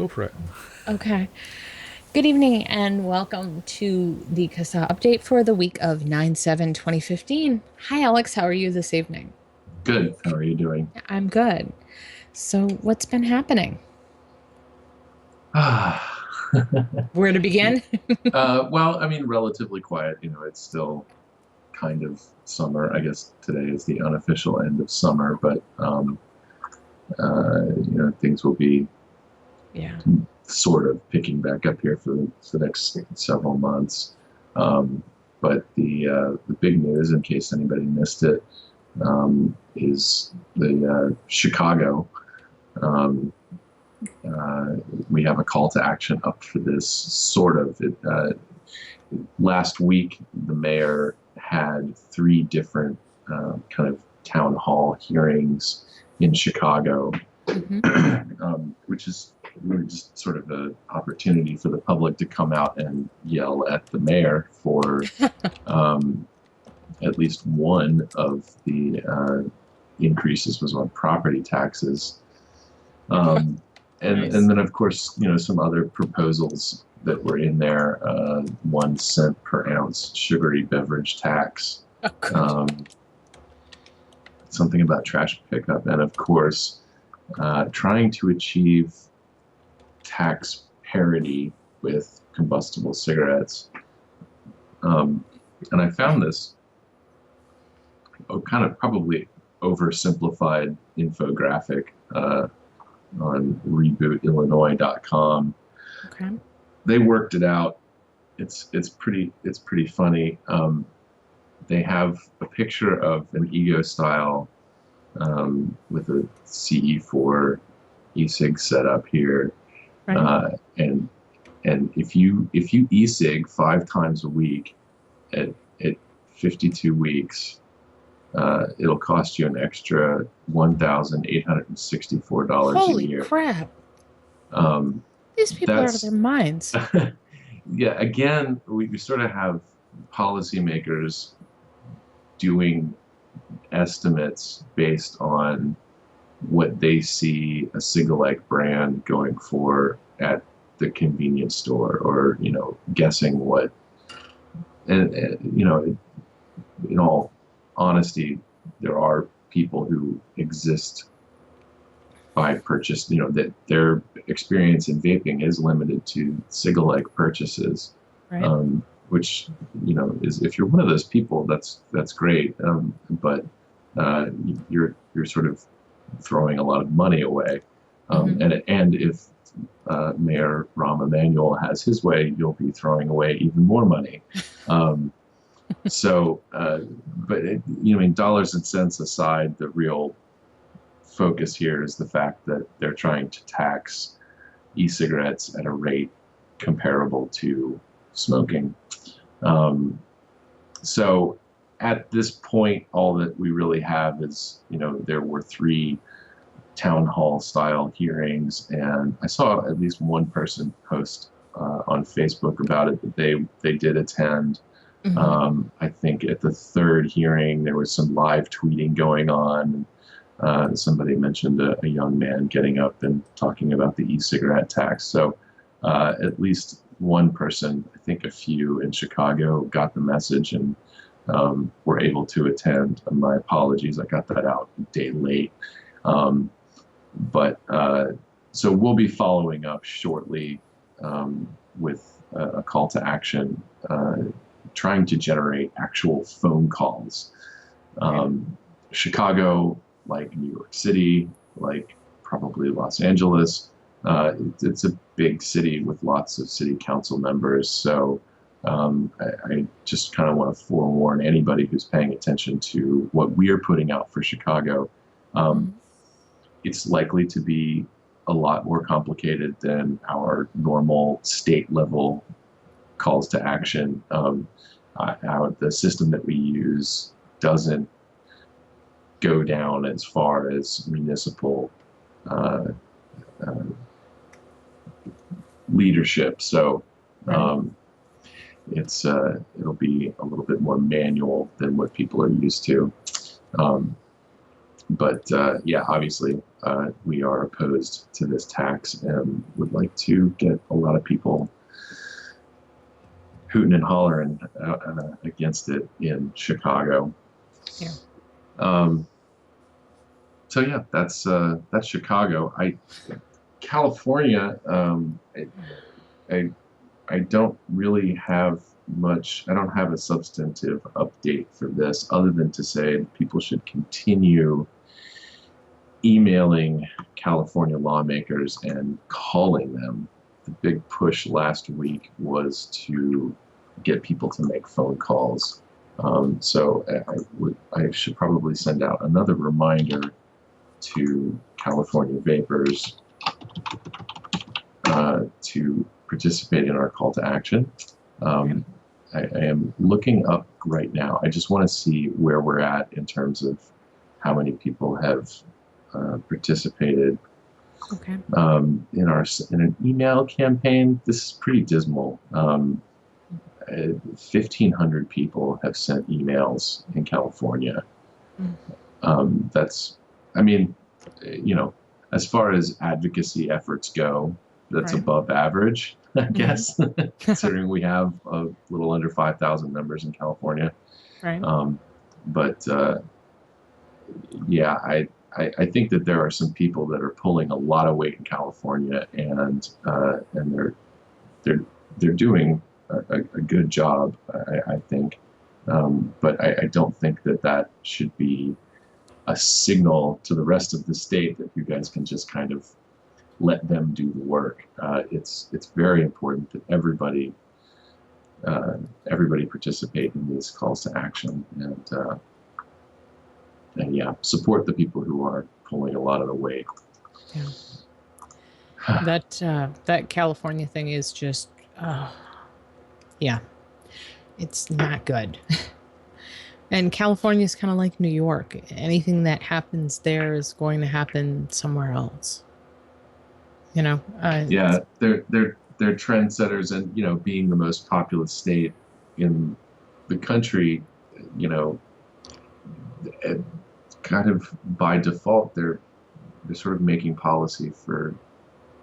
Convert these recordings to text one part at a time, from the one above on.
Go for it. Okay. Good evening and welcome to the CASAA update for the week of 9/7/2015. Hi, Alex. How are you this evening? Good. How are you doing? I'm good. So, what's been happening? Ah, Where to begin? well, I mean, relatively quiet. It's still kind of summer. I guess today is the unofficial end of summer, but things will be Yeah. sort of picking back up here for the next several months. But the big news, in case anybody missed it, is the Chicago. Um, we have a call to action up for this, sort of. Last week, the mayor had three different kind of town hall hearings in Chicago, hmm which is really just sort of an opportunity for the public to come out and yell at the mayor for at least one of the increases was on property taxes. And then, of course, some other proposals that were in there, 1 cent per ounce sugary beverage tax, Oh, God. something about trash pickup, and of course, trying to achieve tax parity with combustible cigarettes. And I found this kind of probably oversimplified infographic on RebootIllinois.com. Okay. They worked it out. It's pretty funny. They have a picture of an ego style with a CE4 e-cig setup here, Right. and if you e-cig 5 times a week at 52 weeks, it'll cost you an extra $1,864 a Holy year. crap. Um, These people are out of their that's minds. Yeah. Again, we sort of have policymakers doing estimates based on what they see a cigalike brand going for at the convenience store, or guessing what. And in all honesty, there are people who exist by purchase, that their experience in vaping is limited to cigalike purchases, Right. which, is, if you're one of those people, that's great. But you're sort of throwing a lot of money away. hmm And if Mayor Rahm Emanuel has his way, you'll be throwing away even more money. But in dollars and cents aside, the real focus here is the fact that they're trying to tax e-cigarettes at a rate comparable to smoking. So at this point, all that we really have is, there were 3 town hall style hearings, and I saw at least one person post on Facebook about it that they did attend. hmm I think at the 3rd hearing, there was some live tweeting going on. Somebody mentioned a young man getting up and talking about the e-cigarette tax. So at least one person, I think a few in Chicago, got the message and were able to attend. My apologies, I got that out a day late. So we'll be following up shortly with a call to action, trying to generate actual phone calls. Chicago, like New York City, like probably Los Angeles, it's a big city with lots of city council members. So I just kind of want to forewarn anybody who's paying attention to what we're putting out for Chicago. It's likely to be a lot more complicated than our normal state level calls to action. The system that we use doesn't go down as far as municipal leadership. So it'll be a little bit more manual than what people are used to. But yeah, obviously, we are opposed to this tax and would like to get a lot of people hooting and hollering against it in Chicago. Yeah. So yeah, that's Chicago. California. I don't really have much. I don't have a substantive update for this, other than to say people should continue emailing California lawmakers and calling them. The big push last week was to get people to make phone calls. So I should probably send out another reminder to California vapors to participate in our call to action. I am looking up right now. I just want to see where we're at in terms of how many people have participated. Okay. In an email campaign. This is pretty dismal. 1,500 people have sent emails in California. That's, I mean, as far as advocacy efforts go, that's Right. above average, I guess, considering we have a little under 5,000 members in California. Right. But yeah, I think that there are some people that are pulling a lot of weight in California, and they're doing a good job, I think. But I don't think that should be a signal to the rest of the state that you guys can just kind of let them do the work. It's very important that everybody participate in these calls to action, and yeah, support the people who are pulling a lot of the weight. Yeah. That California thing is just, yeah, it's not good. And California is kind of like New York. Anything that happens there is going to happen somewhere else. Yeah, they're trendsetters, and being the most populous state in the country, kind of by default, they're sort of making policy for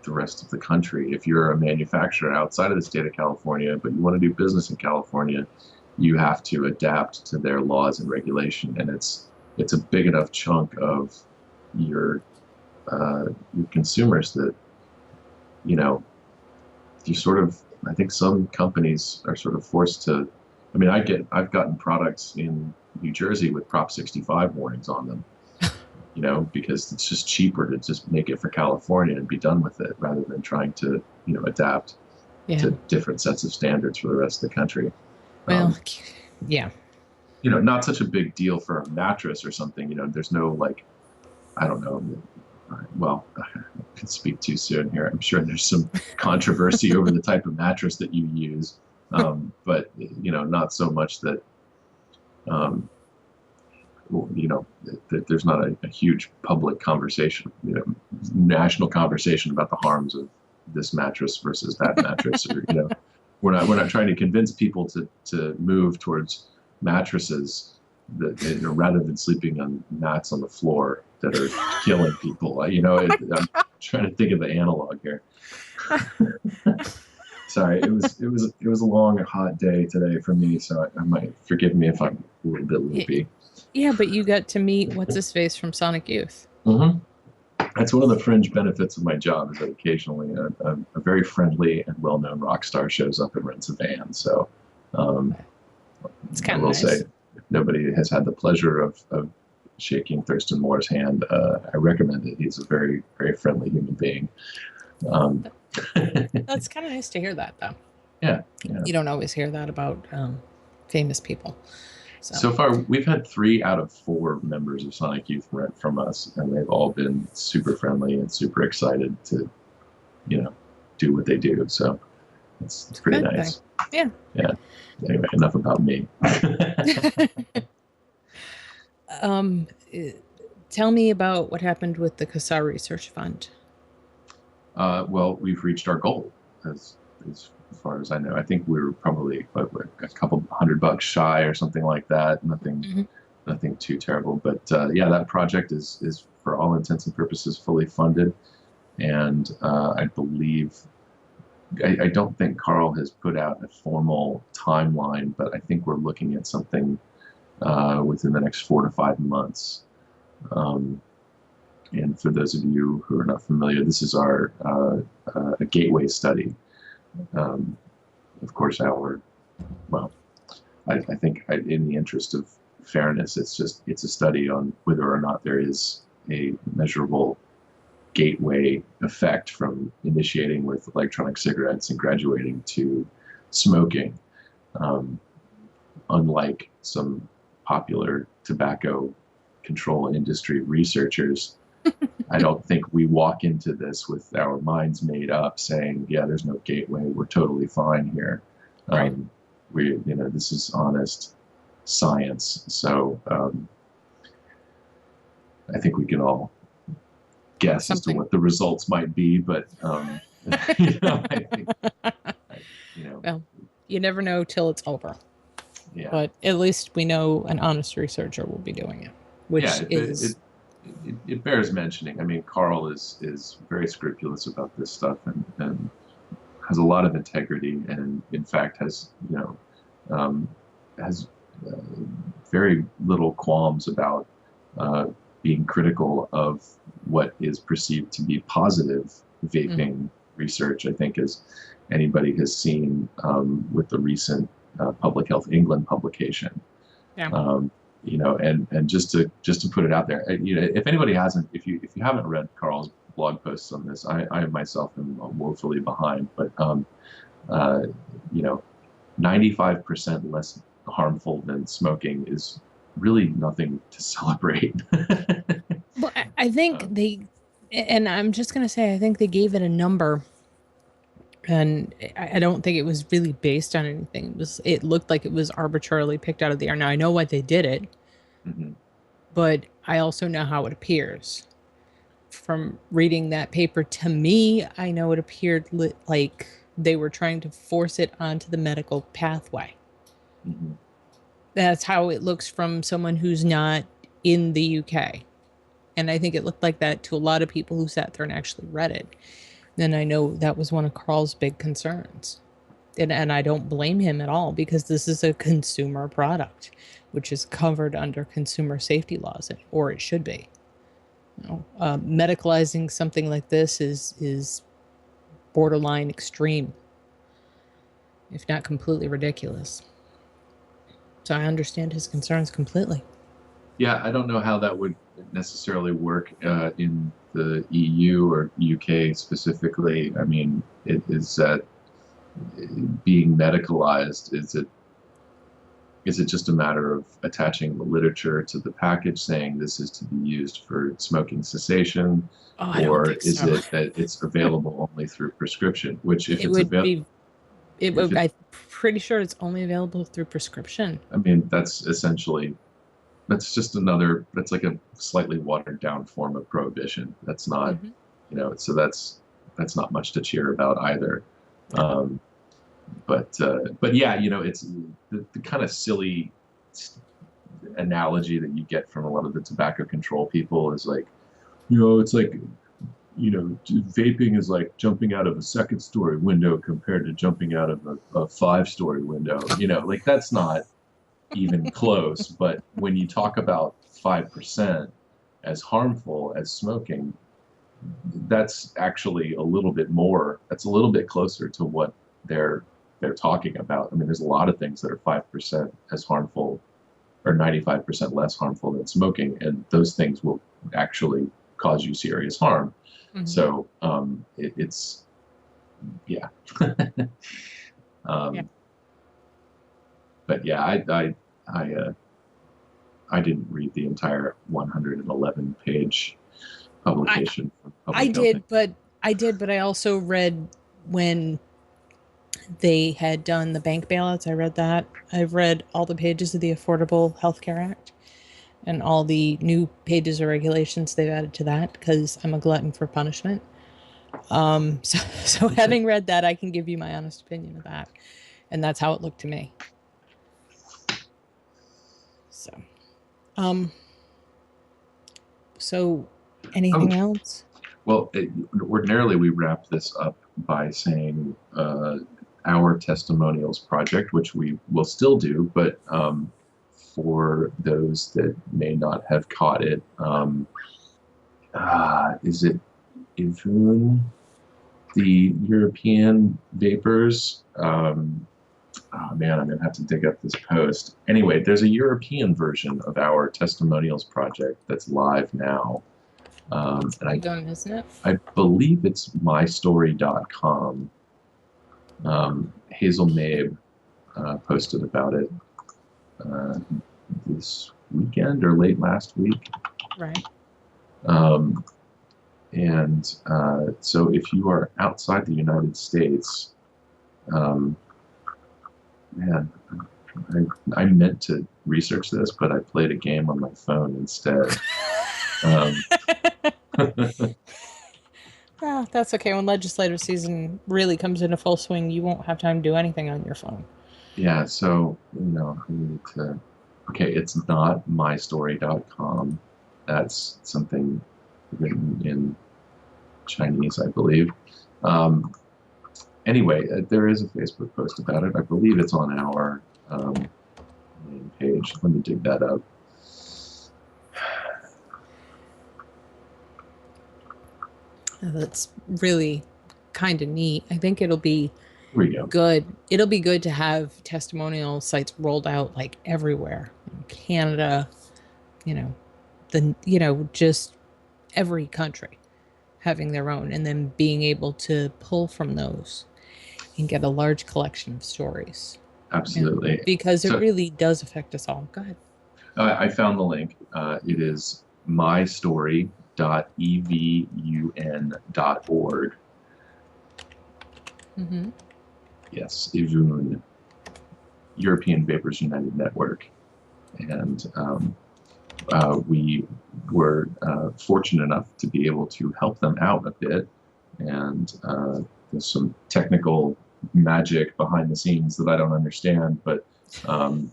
the rest of the country. If you're a manufacturer outside of the state of California, but you want to do business in California, you have to adapt to their laws and regulation, and it's a big enough chunk of your consumers that you sort of, I think some companies are sort of forced to. I mean, I've gotten products in New Jersey with Prop 65 warnings on them, because it's just cheaper to just make it for California and be done with it, rather than trying to adapt to different sets of standards for the rest of the country. Well, yeah. Not such a big deal for a mattress or something. There's no, like, I don't know. Well, I can speak too soon here. I'm sure there's some controversy over the type of mattress that you use, but not so much that there's not a huge public conversation, national conversation about the harms of this mattress versus that mattress, or we're not trying to convince people to move towards mattresses that, rather than sleeping on mats on the floor that are killing people. I'm trying to think of the analog here. Sorry, it was a long, hot day today for me, so I might forgive me if I'm a little bit loopy. Yeah, but you got to meet what's his face from Sonic Youth. Mm-hmm. That's one of the fringe benefits of my job, is that occasionally a very friendly and well-known rock star shows up and rents a van. So it's kind I will of nice. say, if nobody has had the pleasure of shaking Thurston Moore's hand, I recommend it. He's a very, very friendly human being. That's kind of nice to hear that, though. Yeah. You don't always hear that about famous people. So far, we've had 3 out of 4 members of Sonic Youth rent from us, and they've all been super friendly and super excited to, do what they do. So it's pretty nice. Thing. Yeah. Anyway, enough about me. Tell me about what happened with the CASAA Research Fund. Well, we've reached our goal, as far as I know. I think we were probably a couple $100 shy or something like that. Nothing nothing too terrible. But yeah, that project is for all intents and purposes fully funded, and I believe I don't think Carl has put out a formal timeline, but I think we're looking at something within the next 4 to 5 months. And for those of you who are not familiar, this is our a gateway study. Of course, well, I think in the interest of fairness, it's a study on whether or not there is a measurable gateway effect from initiating with electronic cigarettes and graduating to smoking. Unlike some popular tobacco control industry researchers, I don't think we walk into this with our minds made up saying, yeah, there's no gateway, we're totally fine here. Right. This is honest science. So I think we can all guess as to what the results might be, but I think, well, you never know till it's over. Yeah. But at least we know an honest researcher will be doing it, which is. It bears mentioning. I mean, Carl is very scrupulous about this stuff and has a lot of integrity, and in fact has very little qualms about being critical of what is perceived to be positive vaping research. I think, as anybody has seen with the recent Public Health England publication. Yeah. And just to put it out there, if anybody hasn't, if you haven't read Carl's blog posts on this, I myself am woefully behind, but 95% less harmful than smoking is really nothing to celebrate. Well, I think and I'm just going to say, I think they gave it a number, and I don't think it was really based on anything. It looked like it was arbitrarily picked out of the air. Now, I know why they did it, but I also know how it appears. From reading that paper, to me, I know it appeared like they were trying to force it onto the medical pathway. That's how it looks from someone who's not in the UK. And I think it looked like that to a lot of people who sat there and actually read it. And I know that was one of Carl's big concerns. And I don't blame him at all, because this is a consumer product, which is covered under consumer safety laws, or it should be. Medicalizing something like this is borderline extreme, if not completely ridiculous. So I understand his concerns completely. Yeah, I don't know how that would necessarily work in the EU or UK specifically. I mean, is that being medicalized? Is it just a matter of attaching the literature to the package saying this is to be used for smoking cessation, or is it that it's available only through prescription? Which, if it's available, I'm pretty sure it's only available through prescription. I mean, that's just that's like a slightly watered down form of prohibition. That's not, so that's not much to cheer about either. But yeah, it's the kind of silly analogy that you get from a lot of the tobacco control people is like, it's like, vaping is like jumping out of a second-story window compared to jumping out of a 5-story window. Like, that's not even close. But when you talk about 5% as harmful as smoking, that's actually a little bit more. That's a little bit closer to what they're talking about. I mean, there's a lot of things that are 5% as harmful or 95% less harmful than smoking, and those things will actually cause you serious harm. So it's yeah. But yeah, I didn't read the entire 111-page publication. I did, but I also read when they had done the bank bailouts. I read that. I've read all the pages of the Affordable Health Care Act and all the new pages of regulations they've added to that, because I'm a glutton for punishment. So having read that, I can give you my honest opinion of that. And that's how it looked to me. So, Um, so Oh, anything else? well, ordinarily we wrap this up by saying our testimonials project, which we will still do, but for those that may not have caught it, is it EVUN, the European vapors? Oh man, I'm gonna have to dig up this post. Anyway, there's a European version of our testimonials project that's live now. And Done, isn't it? I believe it's mystory.com. Hazel Mabe posted about it this weekend or late last week. Right. And so if you are outside the United States, man, I meant to research this, but I played a game on my phone instead. Well, that's okay. When legislative season really comes into full swing, you won't have time to do anything on your phone. Yeah, so, I need to, okay, it's not mystory.com. That's something written in Chinese, I believe. Anyway, there is a Facebook post about it. I believe it's on our main page. Let me dig that up. That's really kind of neat. I think it'll be Here we go. good. It'll be good to have testimonial sites rolled out like everywhere. In Canada, just every country having their own, and then being able to pull from those and get a large collection of stories. Absolutely. Because it really does affect us all. Go ahead. I found the link. It is mystory.evun.org. Mm-hmm. Yes, EVUN, European Vapors United Network. And we were fortunate enough to be able to help them out a bit. And there's some technical magic behind the scenes that I don't understand, but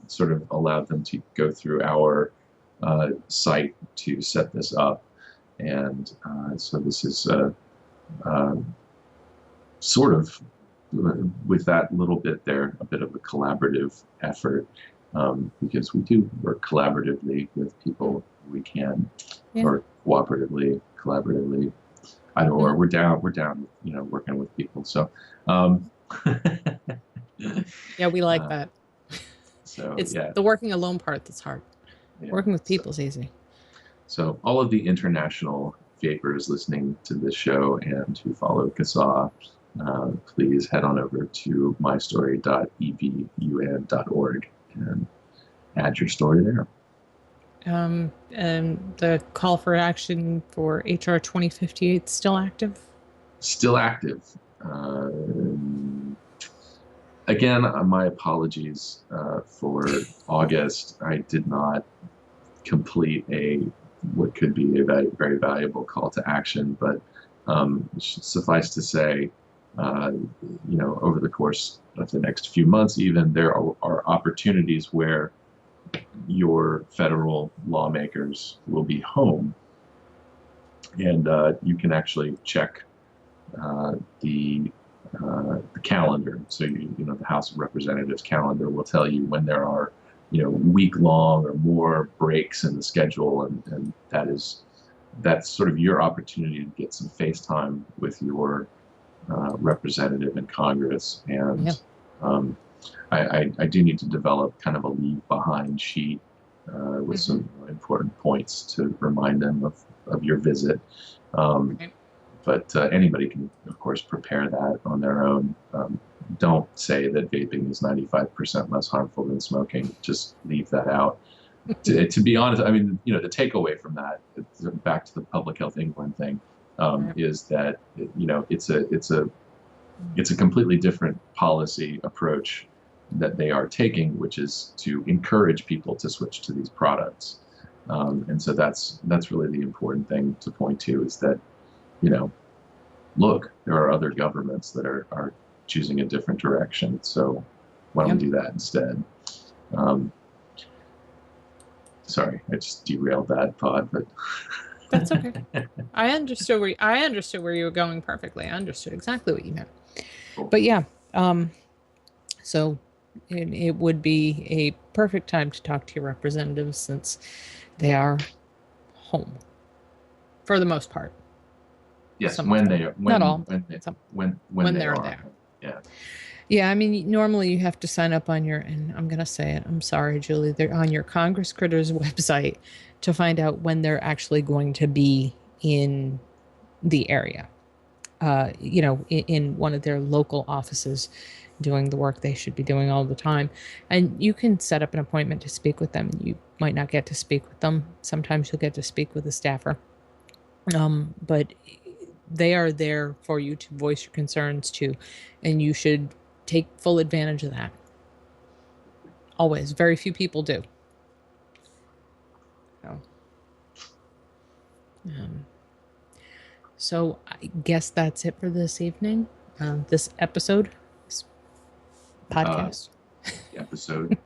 sort of allowed them to go through our site to set this up. And so this is sort of, with that little bit there, a bit of a collaborative effort, because we do work collaboratively with people we can, or cooperatively, collaboratively. Either or, we're down, working with people. So, yeah, we like that. So it's the working alone part that's hard. Yeah, working with people is easy. So all of the international vapors listening to this show and who follow CASAA, please head on over to mystory.evun.org and add your story there. And the call for action for HR 2058 still active? Still active. Again, my apologies for August. I did not complete what could be a very, very valuable call to action, but suffice to say, over the course of the next few months, even there are opportunities where your federal lawmakers will be home, and you can actually check the calendar. So the House of Representatives calendar will tell you when there are week-long or more breaks in the schedule, and that's sort of your opportunity to get some face time with your representative in Congress. And I do need to develop kind of a leave behind sheet with some important points to remind them of your visit. But anybody can, of course, prepare that on their own. Don't say that vaping is 95% less harmful than smoking. Just leave that out. To be honest, I mean, the takeaway from that, back to the Public Health England thing, is that it's a completely different policy approach that they are taking, which is to encourage people to switch to these products. And so that's really the important thing to point to, is that, look, there are other governments that are choosing a different direction. So why don't we do that instead? Sorry, I just derailed that thought, but That's okay. I understood where you were going perfectly. I understood exactly what you meant. cool. But yeah, so it would be a perfect time to talk to your representatives since they are home for the most part. Yes, Some when of them. they are, Not all, when they, some when they they're are. there. Yeah. Yeah, I mean, normally you have to sign up on your, and I'm going to say it, I'm sorry, Julie, they're on your Congress Critters website to find out when they're actually going to be in the area, in one of their local offices doing the work they should be doing all the time. And you can set up an appointment to speak with them. You might not get to speak with them. Sometimes you'll get to speak with a staffer. But they are there for you to voice your concerns to, and you should take full advantage of that. Always. Very few people do. So, so I guess that's it for this evening. This episode, this podcast. Episode.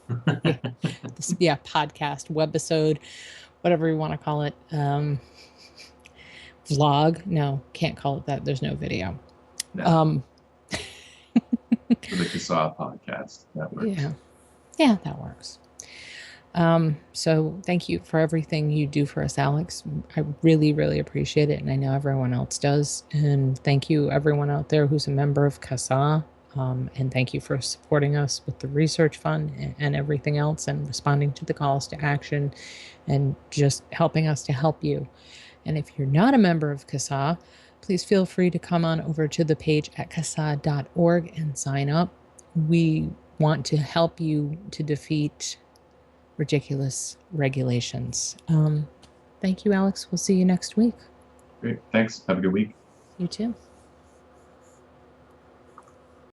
Podcast, webisode, whatever you want to call it. Vlog. No, can't call it that. There's no video. No. For the CASAA podcast. That works. Yeah, that works. So thank you for everything you do for us, Alex. I really, really appreciate it. And I know everyone else does. And thank you, everyone out there who's a member of CASAA. And thank you for supporting us with the research fund and everything else, and responding to the calls to action and just helping us to help you. And if you're not a member of CASAA, please feel free to come on over to the page at CASAA.org and sign up. We want to help you to defeat ridiculous regulations. Thank you, Alex. We'll see you next week. Great. Thanks. Have a good week. You too.